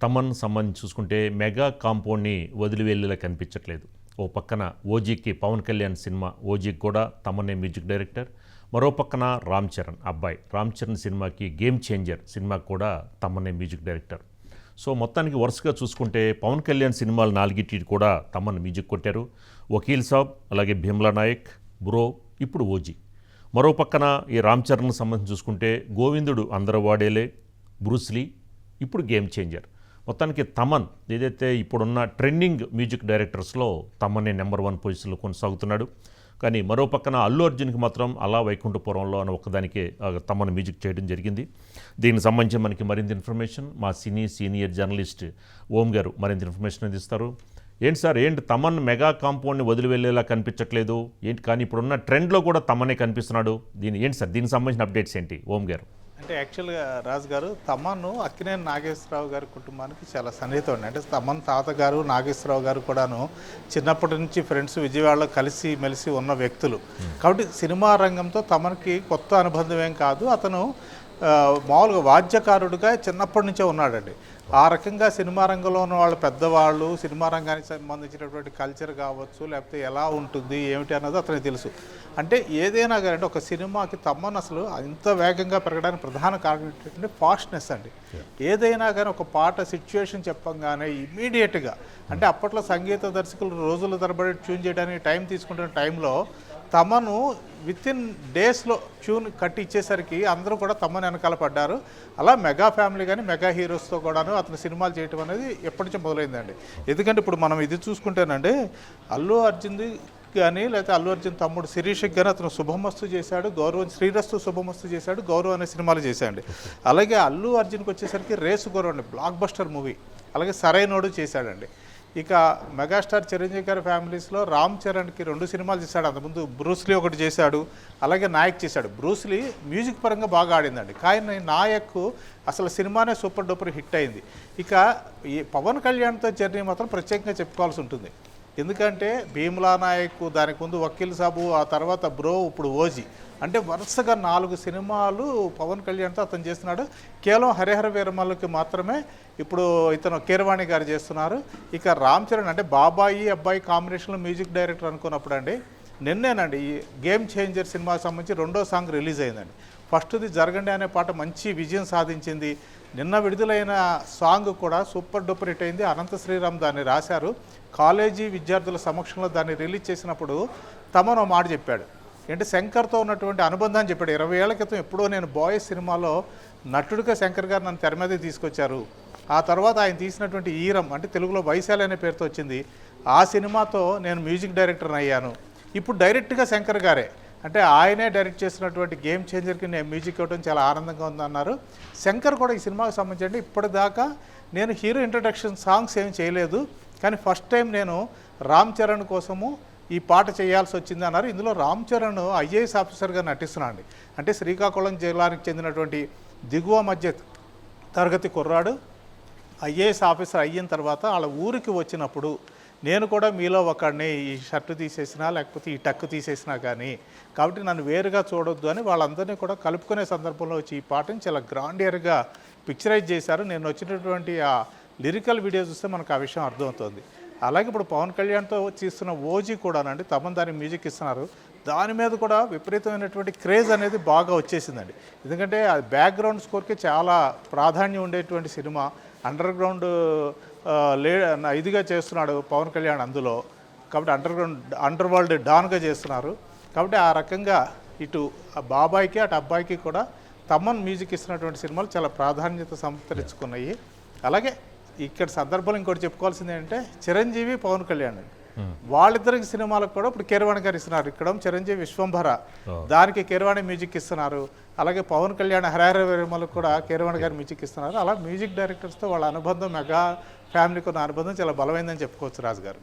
తమన్ సంబంధించి చూసుకుంటే మెగా కాంపౌండ్ని వదిలి వెళ్ళేలా కనిపించట్లేదు. ఓ పక్కన ఓజీకి పవన్ కళ్యాణ్ సినిమా, ఓజీకి కూడా తమన్నే మ్యూజిక్ డైరెక్టర్. మరో పక్కన రామ్ చరణ్ సినిమాకి గేమ్ చేంజర్ సినిమాకి కూడా తమన్నే మ్యూజిక్ డైరెక్టర్. సో మొత్తానికి వరుసగా చూసుకుంటే పవన్ కళ్యాణ్ సినిమాలు 4 కూడా తమన్ మ్యూజిక్ కొట్టారు. వకీల్ సాబ్, అలాగే భీమ్లా నాయక్, బ్రో, ఇప్పుడు ఓజీ. మరో పక్కన ఈ రామ్ చరణ్ సంబంధించి చూసుకుంటే గోవిందుడు అందరూ వాడేలే, బ్రూస్లీ, ఇప్పుడు గేమ్ చేంజర్. మొత్తానికి తమన్ ఏదైతే ఇప్పుడున్న ట్రెండింగ్ మ్యూజిక్ డైరెక్టర్స్లో తమన్నే నెంబర్ 1 పొజిషన్లో కొనసాగుతున్నాడు. కానీ మరో పక్కన అల్లు అర్జున్కి మాత్రం అలా వైకుంఠపురంలో అని ఒక్కదానికే తమన్ మ్యూజిక్ చేయడం జరిగింది. దీనికి సంబంధించి మనకి మరింత ఇన్ఫర్మేషన్ మా సీనియర్ జర్నలిస్ట్ ఓం గారు మరింత ఇన్ఫర్మేషన్ అందిస్తారు. ఏంటి సార్, ఏంటి తమన్ మెగా కాంపౌండ్ని వదిలి వెళ్ళేలా కనిపించట్లేదు ఏంటి, కానీ ఇప్పుడున్న ట్రెండ్లో కూడా తమనే కనిపిస్తున్నాడు. ఏంటి సార్, దీనికి సంబంధించిన అప్డేట్స్ ఏంటి ఓం గారు? అంటే యాక్చువల్గా రాజు గారు, తమన్ను అక్కినేని నాగేశ్వరరావు గారి కుటుంబానికి చాలా సన్నిహితం అండి. అంటే తమన్ తాతగారు నాగేశ్వరరావు గారు కూడాను చిన్నప్పటి నుంచి ఫ్రెండ్స్, విజయవాడలో కలిసి మెలిసి ఉన్న వ్యక్తులు. కాబట్టి సినిమా రంగంతో తమన్కి కొత్త అనుబంధం ఏం కాదు. అతను మామూలుగా వాద్యకారుడిగా చిన్నప్పటి నుంచే ఉన్నాడండి. ఆ రకంగా సినిమా రంగంలో ఉన్న వాళ్ళు పెద్దవాళ్ళు సినిమా రంగానికి సంబంధించినటువంటి కల్చర్ కావచ్చు, లేకపోతే ఎలా ఉంటుంది ఏమిటి అన్నది అతనికి తెలుసు. అంటే ఏదైనా కానీ ఒక సినిమాకి తమన్ అసలు ఇంత వేగంగా పెరగడానికి ప్రధాన కారణం ఏంటంటే ఫాస్ట్నెస్ అండి. ఏదైనా కానీ ఒక పాట సిచ్యువేషన్ చెప్పంగానే ఇమీడియట్గా, అంటే అప్పట్లో సంగీత దర్శకులు రోజుల తరబడి ట్యూన్ చేయడానికి టైం తీసుకుంటున్న టైంలో తమను వితిన్ డేస్లో ట్యూన్ కట్టి ఇచ్చేసరికి అందరూ కూడా తమన్ వెనకాల పడ్డారు. అలా మెగా ఫ్యామిలీ కానీ మెగా హీరోస్తో కూడాను అతను సినిమాలు చేయటం అనేది ఎప్పటి నుంచో మొదలైందండి. ఎందుకంటే ఇప్పుడు మనం ఇది చూసుకుంటేనండి, అల్లు అర్జున్ది కానీ లేకపోతే అల్లు అర్జున్ తమ్ముడు శిరీష్కి కానీ అతను శుభమస్తు చేశాడు, గౌరవం శ్రీరస్తు శుభమస్తు చేశాడు, గౌరవం అనే సినిమాలు చేశాడు. అలాగే అల్లు అర్జున్కి వచ్చేసరికి రేసు గౌరవం అండి, బ్లాక్ బస్టర్ మూవీ. అలాగే సరైనోడు చేశాడండి. ఇక మెగాస్టార్ చిరంజీవి గారి ఫ్యామిలీస్లో రామ్ చరణ్కి 2 సినిమాలు చేశాడు. అంతకుముందు బ్రూస్లీ ఒకటి చేశాడు, అలాగే నాయక్ చేశాడు. బ్రూస్లీ మ్యూజిక్ పరంగా బాగా ఆడిందండి, కానీ నాయక్ అసలు సినిమానే సూపర్ డూపర్ హిట్ అయింది. ఇక ఈ పవన్ కళ్యాణ్తో జర్నీ మాత్రం ప్రత్యేకంగా చెప్పుకోవాల్సి ఉంటుంది. ఎందుకంటే భీమ్లా నాయక్, దానికి ముందు వకీల్ సాబు, ఆ తర్వాత బ్రో, ఇప్పుడు ఓజీ. అంటే వరుసగా 4 సినిమాలు పవన్ కళ్యాణ్తో అతను చేస్తున్నాడు. కేవలం హరిహర వీరమల్లుకి మాత్రమే ఇప్పుడు ఇతను కీరవాణి గారు చేస్తున్నారు. ఇక రామ్ చరణ్ అంటే బాబాయి అబ్బాయి కాంబినేషన్లో మ్యూజిక్ డైరెక్టర్ అనుకున్నప్పుడు అండి, నిన్నేనండి ఈ గేమ్ చేంజర్ సినిమాకి సంబంధించి 2వ సాంగ్ రిలీజ్ అయిందండి. ఫస్ట్ది జరగండి అనే పాట మంచి విజయం సాధించింది. నిన్న విడుదలైన సాంగ్ కూడా సూపర్ డూపర్ హిట్ అయింది. అనంత శ్రీరామ్ దాన్ని రాశారు. కాలేజీ విద్యార్థుల సమక్షంలో దాన్ని రిలీజ్ చేసినప్పుడు తమను మాట చెప్పాడు. అంటే శంకర్తో ఉన్నటువంటి అనుబంధాన్ని చెప్పాడు. 20 ఏళ్ల క్రితం ఎప్పుడో నేను బాయ్స్ సినిమాలో నటుడిగా శంకర్ గారు నన్ను తెర మీద తీసుకొచ్చారు. ఆ తర్వాత ఆయన తీసినటువంటి ఈరం, అంటే తెలుగులో వైశాలి అనే పేరుతో వచ్చింది, ఆ సినిమాతో నేను మ్యూజిక్ డైరెక్టర్ని అయ్యాను. ఇప్పుడు డైరెక్ట్గా శంకర్ గారే, అంటే ఆయనే డైరెక్ట్ చేసినటువంటి గేమ్ చేంజర్కి నేను మ్యూజిక్ ఇవ్వడం చాలా ఆనందంగా ఉందన్నారు. శంకర్ కూడా ఈ సినిమాకి సంబంధించి ఇప్పటిదాకా నేను హీరో ఇంట్రడక్షన్ సాంగ్స్ ఏం చేయలేదు, కానీ ఫస్ట్ టైం నేను రామ్ చరణ్ కోసము ఈ పాట చేయాల్సి వచ్చింది అన్నారు. ఇందులో రామ్ చరణ్ ఐఏఎస్ ఆఫీసర్గా నటిస్తున్నాడు. అంటే శ్రీకాకుళం జిల్లానికి చెందినటువంటి దిగువ మధ్య తరగతి కుర్రాడు ఐఏఎస్ ఆఫీసర్ అయిన తర్వాత వాళ్ళ ఊరికి వచ్చినప్పుడు, నేను కూడా మీలో ఒకడిని, ఈ షర్టు తీసేసినా లేకపోతే ఈ టక్కు తీసేసినా కానీ, కాబట్టి నన్ను వేరుగా చూడొద్దు అని వాళ్ళందరినీ కూడా కలుపుకునే సందర్భంలో వచ్చి ఈ పాటని చాలా గ్రాండియర్గా పిక్చరైజ్ చేశారు. నేను వచ్చినటువంటి ఆ లిరికల్ వీడియో చూస్తే మనకు ఆ విషయం అర్థమవుతుంది. అలాగే ఇప్పుడు పవన్ కళ్యాణ్తో తీస్తున్న ఓజీ కూడానండి, తమన్ దాని మ్యూజిక్ ఇస్తున్నారు. దాని మీద కూడా విపరీతమైనటువంటి క్రేజ్ అనేది బాగా వచ్చేసిందండి. ఎందుకంటే అది బ్యాక్గ్రౌండ్ స్కోర్కి చాలా ప్రాధాన్యం ఉండేటువంటి సినిమా. అండర్ గ్రౌండ్ ఇదిగా చేస్తున్నాడు పవన్ కళ్యాణ్ అందులో. కాబట్టి అండర్ వరల్డ్ డాన్గా చేస్తున్నారు. కాబట్టి ఆ రకంగా ఇటు బాబాయికి అటు అబ్బాయికి కూడా తమన్ మ్యూజిక్ ఇస్తున్నటువంటి సినిమాలు చాలా ప్రాధాన్యత సంతరించుకున్నాయి. అలాగే ఇక్కడ సందర్భంలో ఇంకోటి చెప్పుకోవాల్సింది ఏంటంటే, చిరంజీవి పవన్ కళ్యాణ్ అండి, వాళ్ళిద్దరికి సినిమాలకు కూడా ఇప్పుడు కీరవాణి గారు ఇస్తున్నారు. ఇక్కడ చిరంజీవి విశ్వంభర, దానికి కీరవాణి మ్యూజిక్ ఇస్తున్నారు. అలాగే పవన్ కళ్యాణ్ హరిహర వీరమల్లుకు కూడా కీరవాణి గారు మ్యూజిక్ ఇస్తున్నారు. అలా మ్యూజిక్ డైరెక్టర్స్తో వాళ్ళ అనుబంధం, మెగా ఫ్యామిలీకి ఉన్న అనుబంధం చాలా బలమైందని చెప్పుకోవచ్చు రాజు గారు.